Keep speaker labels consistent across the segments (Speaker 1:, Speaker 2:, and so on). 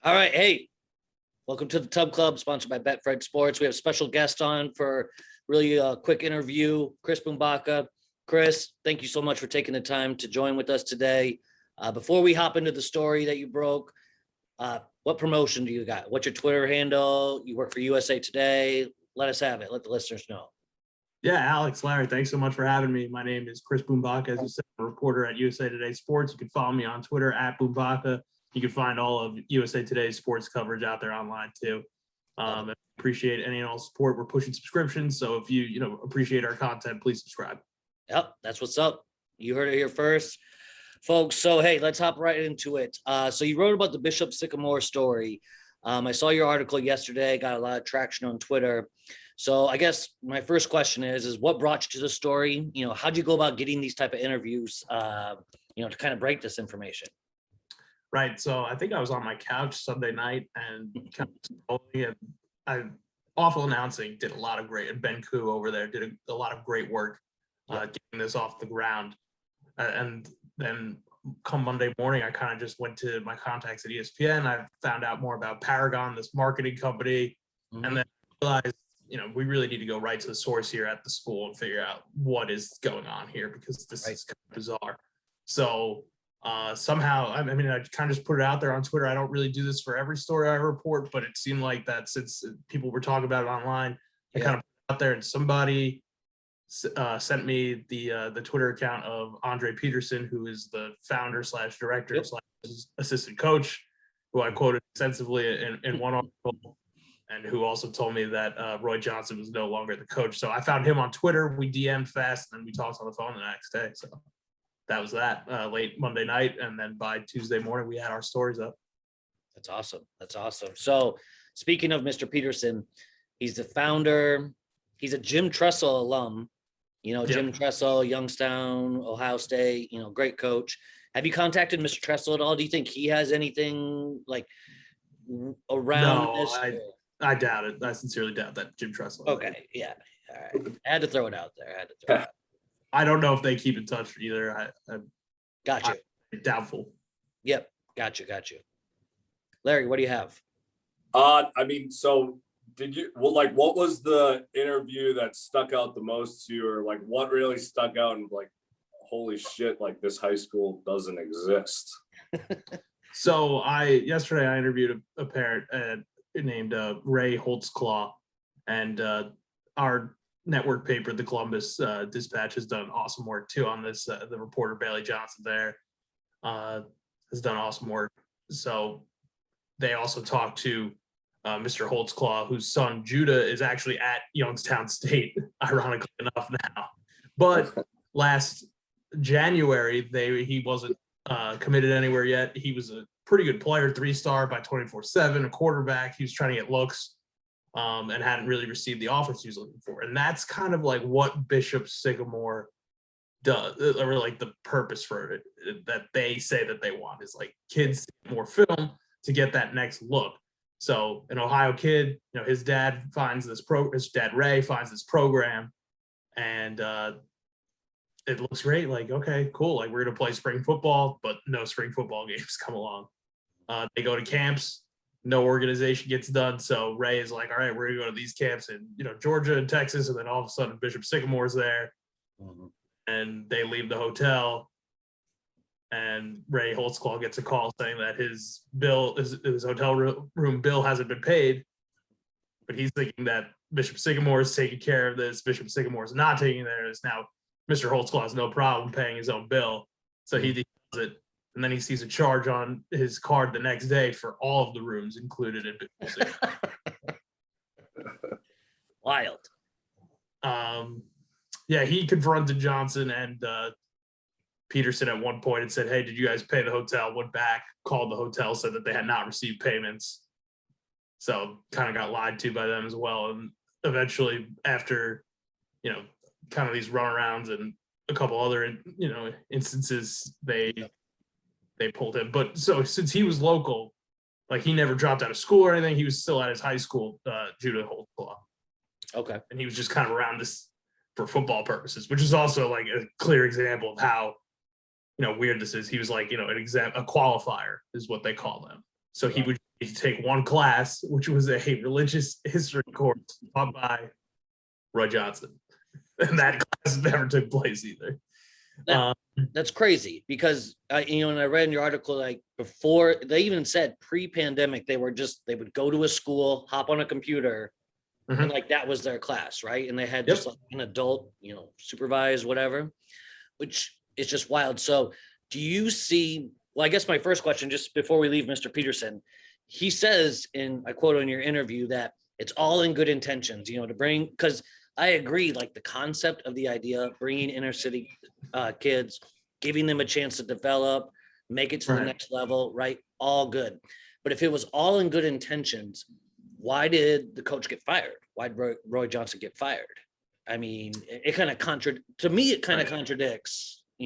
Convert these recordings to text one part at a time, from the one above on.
Speaker 1: All right. Hey, welcome to the Tub Club, sponsored by Betfred Sports. We have a special guest on for really a quick interview, Chris Bumbaca. Chris, thank you so much for taking the time to join with us today. Before we hop into the story that you broke, what promotion do you got? What's your Twitter handle? You work for USA Today. Let us have it. Let the listeners know.
Speaker 2: Yeah, Alex, Larry, thanks so much for having me. My name is Chris Bumbaca. As you said, I'm a reporter at USA Today Sports. You can follow me on Twitter at Bumbaca. You can find all of USA Today's sports coverage out there online too. I appreciate any and all support. We're pushing subscriptions, so if you appreciate our content, please subscribe.
Speaker 1: Yep, that's what's up. You heard it here first, folks. So hey, let's hop right into it. So you wrote about the Bishop-Sycamore story. I saw your article yesterday, got a lot of traction on Twitter. So I guess my first question is what brought you to the story? How'd you go about getting these type of interviews, to kind of break this information?
Speaker 2: Right. So I think I was on my couch Sunday night and Awful Announcing did a lot of great, and Ben Koo over there did a lot of great work getting this off the ground. And then come Monday morning, I kind of just went to my contacts at ESPN. I found out more about Paragon, this marketing company, and then realized, we really need to go right to the source here at the school and figure out what is going on here, because this is kind of bizarre. So somehow, I kind of just put it out there on Twitter. I don't really do this for every story I report, but it seemed like that since people were talking about it online, I kind of put it out there, and somebody sent me the Twitter account of Andre Peterson, who is the founder / director / assistant coach, who I quoted extensively in one article, and who also told me that Roy Johnson was no longer the coach. So I found him on Twitter. We DM'd fast, and then we talked on the phone the next day. So that was that late Monday night. And then by Tuesday morning, we had our stories up.
Speaker 1: That's awesome. That's awesome. So speaking of Mr. Peterson, he's the founder. He's a Jim Tressel alum. Jim Tressel, Youngstown, Ohio State, great coach. Have you contacted Mr. Tressel at all? Do you think he has anything like around this?
Speaker 2: I doubt it. I sincerely doubt that Jim Tressel.
Speaker 1: Okay. Yeah. All right. I had to throw it out there.
Speaker 2: I don't know if they keep in touch either.
Speaker 1: Gotcha.
Speaker 2: Doubtful.
Speaker 1: Yep. Got you. Larry, what do you have?
Speaker 3: So what was the interview that stuck out the most to you, or like what really stuck out and like, holy shit, like this high school doesn't exist?
Speaker 2: So yesterday I interviewed a parent named Ray Holtzclaw, and our network paper, the Columbus Dispatch, has done awesome work too on this. The reporter Bailey Johnson there has done awesome work. So they also talked to Mr. Holtzclaw, whose son Judah is actually at Youngstown State, ironically enough now. But last January, he wasn't committed anywhere yet. He was a pretty good player, 3-star by 24/7, a quarterback. He was trying to get looks and hadn't really received the offers he was looking for. And that's kind of like what Bishop-Sycamore does, or like the purpose for it that they say that they want is like kids more film to get that next look. So an Ohio kid, his dad his dad Ray finds this program, and it looks great. Like, okay, cool. Like, we're going to play spring football, but no spring football games come along. They go to camps, no organization gets done. So Ray is like, all right, we're going to go to these camps in, Georgia and Texas. And then all of a sudden Bishop-Sycamore's there, and they leave the hotel, and Ray Holtzclaw gets a call saying that his hotel room bill hasn't been paid, but he's thinking that Bishop-Sycamore is taking care of this. Bishop-Sycamore is not taking care of this. Now, Mr. Holtzclaw has no problem paying his own bill, so he does it, and then he sees a charge on his card the next day for all of the rooms included in Bishop-Sycamore.
Speaker 1: Wild.
Speaker 2: He confronted Johnson and Peterson at one point and said, hey, did you guys pay the hotel? Went back, called the hotel, said that they had not received payments. So kind of got lied to by them as well. And eventually, after, kind of these runarounds and a couple other, instances, they pulled him. But so since he was local, like he never dropped out of school or anything, he was still at his high school, Judah Holtzclaw. Okay. And he was just kind of around this for football purposes, which is also like a clear example of how, weird this is. He was like, a qualifier is what they call them. So he would to take one class, which was a religious history course taught by Roy Johnson. And that class never took place either.
Speaker 1: That's crazy because and I read in your article, like before they even said pre-pandemic, they would go to a school, hop on a computer,
Speaker 2: Mhm.
Speaker 1: and like that was their class, right? And they had
Speaker 2: Yep.
Speaker 1: just like an adult, supervised, whatever, which is just wild. So do you see, well, I guess my first question, just before we leave Mr. Peterson, he says I quote in your interview that it's all in good intentions, to bring, because I agree, like the concept of the idea of bringing inner city kids, giving them a chance to develop, make it to the
Speaker 2: Right.
Speaker 1: next level, right? All good. But if it was all in good intentions, why did the coach get fired? Why did Roy Johnson get fired? I mean, it kind of contradicts,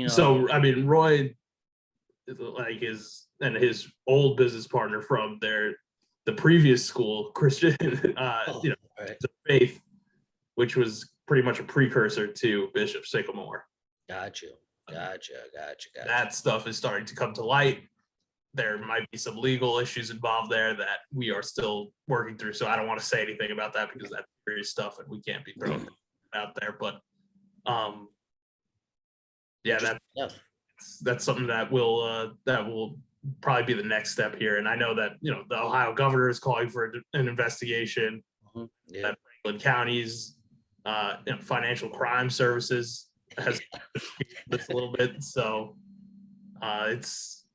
Speaker 2: So, I mean, Roy, like his old business partner from the previous school, Christian,
Speaker 1: right.
Speaker 2: Faith, which was pretty much a precursor to Bishop-Sycamore.
Speaker 1: Gotcha.
Speaker 2: That stuff is starting to come to light. There might be some legal issues involved there that we are still working through. So I don't want to say anything about that because that's serious stuff and we can't be throwing out there. But that's something that will probably be the next step here. And I know that the Ohio governor is calling for an investigation.
Speaker 1: Mhm. Yeah.
Speaker 2: That Franklin County's financial crime services has this a little bit. So it's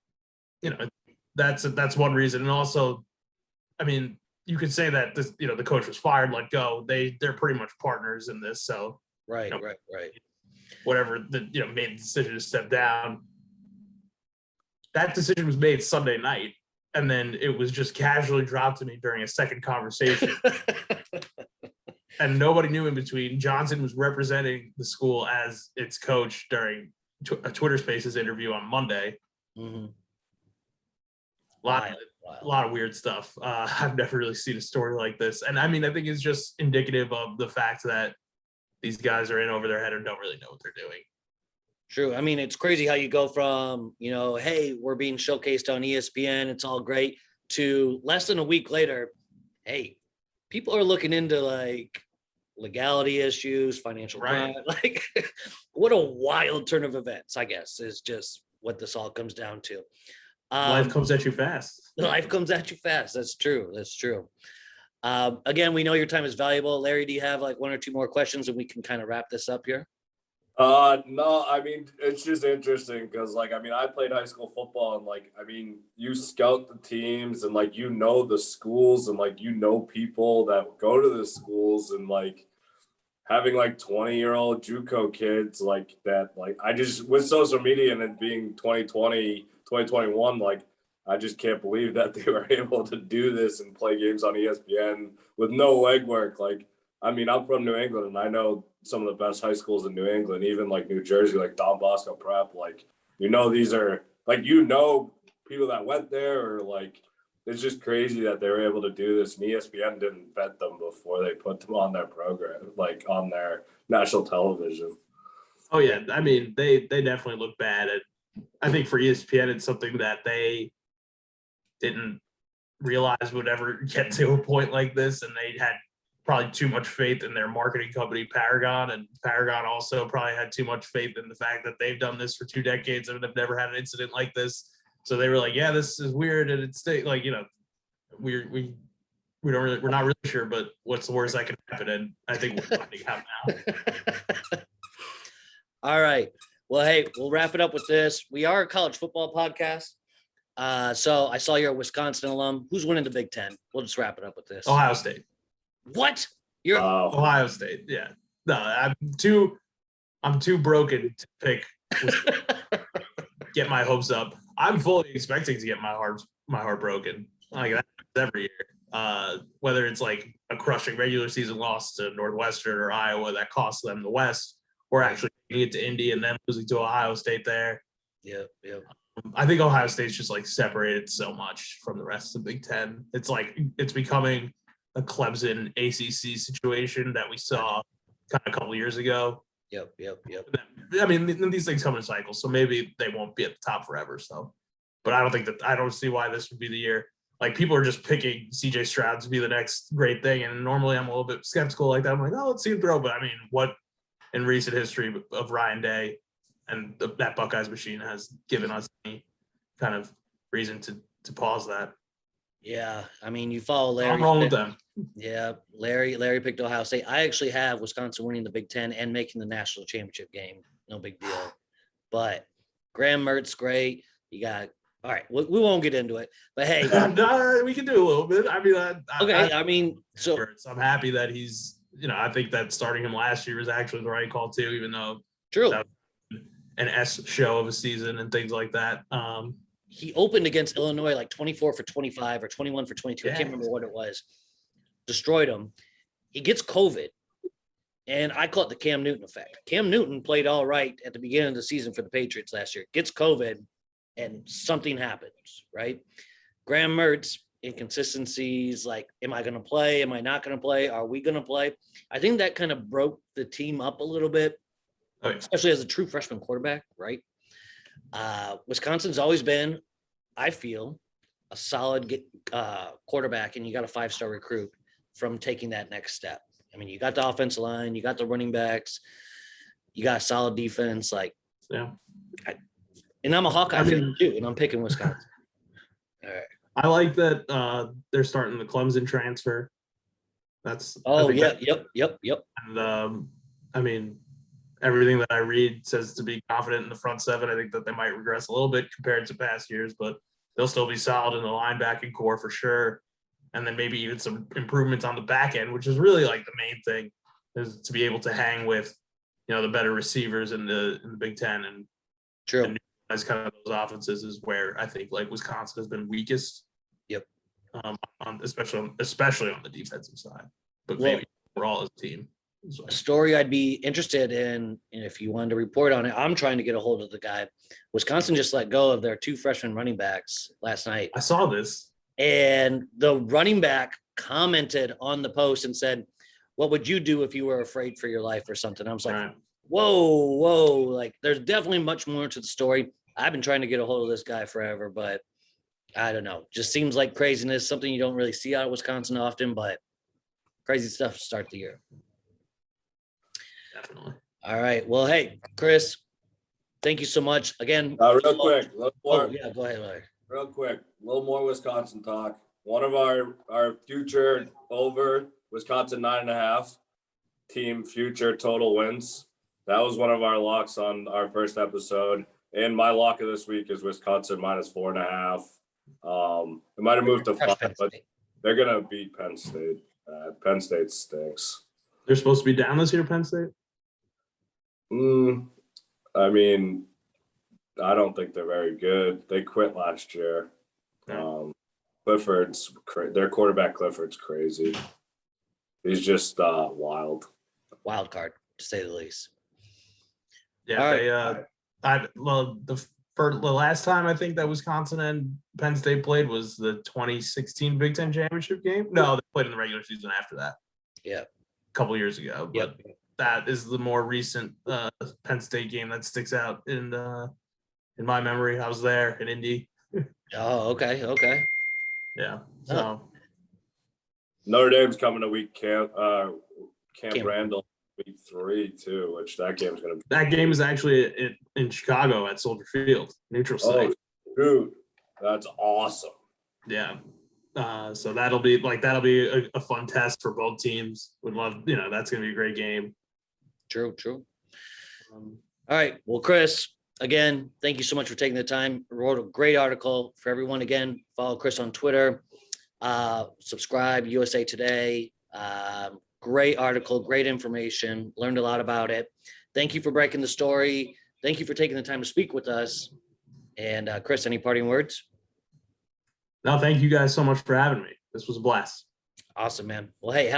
Speaker 2: that's one reason. And also, I mean, you could say that this the coach was fired, let go. They're pretty much partners in this. So
Speaker 1: Right.
Speaker 2: whatever made the decision to step down, that decision was made Sunday night, and then it was just casually dropped to me during a second conversation. And nobody knew in between. Johnson was representing the school as its coach during a Twitter Spaces interview on Monday.
Speaker 1: Mm-hmm.
Speaker 2: A lot of weird stuff. I've never really seen a story like this. And I mean, I think it's just indicative of the fact that these guys are in over their head and don't really know what they're doing.
Speaker 1: True. I mean, it's crazy how you go from, hey, we're being showcased on ESPN, it's all great, to less than a week later, hey, people are looking into like legality issues, financial crime. Like, what a wild turn of events, I guess, is just what this all comes down to.
Speaker 2: Life comes at you fast.
Speaker 1: Life comes at you fast. That's true. Again, we know your time is valuable. Larry, do you have like one or two more questions and we can kind of wrap this up here?
Speaker 3: No, I mean, it's just interesting because, like, I mean, I played high school football and, like, I mean, you scout the teams and, like, the schools and, like, people that go to the schools and, like, having, like, 20-year-old JUCO kids like that, like, I just, with social media and it being 2020, 2021, like, I just can't believe that they were able to do this and play games on ESPN with no legwork. Like, I mean, I'm from New England and I know some of the best high schools in New England, even like New Jersey, like Don Bosco Prep. Like, these are like, people that went there, or like, it's just crazy that they were able to do this. And ESPN didn't vet them before they put them on their program, like on their national television.
Speaker 2: Oh yeah. I mean, they definitely look bad. I think for ESPN, it's something that they didn't realize would ever get to a point like this. And they had probably too much faith in their marketing company, Paragon, and Paragon also probably had too much faith in the fact that they've done this for 2 decades and they've never had an incident like this. So they were like, yeah, this is weird. And it's like, we're not really sure, but what's the worst that can happen? And I think we're finding out now.
Speaker 1: All right. Well, hey, we'll wrap it up with this. We are a college football podcast. So I saw you're a Wisconsin alum. Who's winning the Big Ten? We'll just wrap it up with this.
Speaker 2: Ohio State.
Speaker 1: What? You're
Speaker 2: Ohio State. Yeah. No, I'm too broken to pick. Get my hopes up. I'm fully expecting to get my heart broken. Like that every year. Whether it's like a crushing regular season loss to Northwestern or Iowa that cost them the West, or actually getting it to Indy and then losing to Ohio State there.
Speaker 1: Yeah.
Speaker 2: I think Ohio State's just like separated so much from the rest of the Big Ten. It's like it's becoming a Clemson ACC situation that we saw kind of a couple of years ago.
Speaker 1: Yep.
Speaker 2: I mean, these things come in cycles, so maybe they won't be at the top forever. So, but I don't see why this would be the year. like people are just picking CJ Stroud to be the next great thing. And normally I'm a little bit skeptical like that. I'm like, oh, let's see him throw. But I mean, what in recent history of Ryan Day and that Buckeyes machine has given us any kind of reason to pause that.
Speaker 1: Yeah, I mean, you follow Larry.
Speaker 2: I'm wrong with them.
Speaker 1: Yeah, Larry picked Ohio State. I actually have Wisconsin winning the Big Ten and making the national championship game. No big deal. But Graham Mertz, great. You got all right. We won't get into it, but hey,
Speaker 2: No, we can do a little bit. I mean,
Speaker 1: okay. I mean, so
Speaker 2: I'm happy that he's. I think that starting him last year was actually the right call too, even though
Speaker 1: true.
Speaker 2: That was an S show of a season and things like that.
Speaker 1: He opened against Illinois like 24 for 25 or 21 for 22.
Speaker 2: Yeah.
Speaker 1: I can't remember what it was. Destroyed him. He gets COVID. And I call it the Cam Newton effect. Cam Newton played all right at the beginning of the season for the Patriots last year. Gets COVID and something happens, right? Graham Mertz, inconsistencies like, am I going to play? Am I not going to play? Are we going to play? I think that kind of broke the team up a little bit, especially as a true freshman quarterback, right? Wisconsin's always been, I feel, a solid quarterback, and you got a 5-star recruit from taking that next step. I mean, you got the offensive line, you got the running backs, you got a solid defense. Like,
Speaker 2: yeah.
Speaker 1: And I'm a Hawkeye fan too, and I'm picking Wisconsin. All right.
Speaker 2: I like that they're starting the Clemson transfer. That's
Speaker 1: Yep.
Speaker 2: And I mean, everything that I read says to be confident in the front seven. I think that they might regress a little bit compared to past years, but they'll still be solid in the linebacking core for sure. And then maybe even some improvements on the back end, which is really like the main thing, is to be able to hang with, the better receivers in the Big Ten. And
Speaker 1: true.
Speaker 2: As kind of those offenses is where I think like Wisconsin has been weakest.
Speaker 1: Yep.
Speaker 2: Especially on the defensive side, but
Speaker 1: Well,
Speaker 2: maybe overall as a team. So.
Speaker 1: A story I'd be interested in, and if you wanted to report on it, I'm trying to get a hold of the guy. Wisconsin just let go of their 2 freshman running backs last night.
Speaker 2: I saw this.
Speaker 1: And the running back commented on the post and said, what would you do if you were afraid for your life or something? I was like,
Speaker 2: Right.
Speaker 1: whoa. Like, there's definitely much more to the story. I've been trying to get a hold of this guy forever, but I don't know. Just seems like craziness, something you don't really see out of Wisconsin often, but crazy stuff to start the year.
Speaker 2: Definitely.
Speaker 1: All right. Well, hey, Chris, thank you so much. Again.
Speaker 3: Real quick.
Speaker 1: Yeah, go ahead, Larry.
Speaker 3: Real quick. A little more Wisconsin talk. One of our future over Wisconsin 9.5 team future total wins. That was one of our locks on our first episode. And my lock of this week is Wisconsin -4.5. It might have moved to 5, but they're gonna beat Penn State. Penn State stinks.
Speaker 2: They're supposed to be down this year, Penn State?
Speaker 3: I mean, I don't think they're very good. They quit last year. Clifford's their quarterback. Clifford's crazy. He's just wild.
Speaker 1: Wild card, to say the least.
Speaker 2: Yeah, the last time I think that Wisconsin and Penn State played was the 2016 Big Ten championship game. No, they played in the regular season after that.
Speaker 1: Yeah,
Speaker 2: a couple years ago. But that is the more recent Penn State game that sticks out in my memory. I was there in Indy.
Speaker 1: Oh, okay.
Speaker 2: Yeah. So
Speaker 3: Notre Dame's coming to Camp Randall week 3 too, which that game's gonna be.
Speaker 2: That game is actually in Chicago at Soldier Field, neutral site.
Speaker 3: Oh, dude, that's awesome.
Speaker 2: Yeah. So that'll be a fun test for both teams. Would love, that's gonna be a great game.
Speaker 1: True. All right. Well, Chris, again, thank you so much for taking the time. Wrote a great article for everyone. Again, follow Chris on Twitter. Subscribe, USA Today. Great article, great information. Learned a lot about it. Thank you for breaking the story. Thank you for taking the time to speak with us. And Chris, any parting words?
Speaker 2: No, thank you guys so much for having me. This was a blast.
Speaker 1: Awesome, man. Well, hey,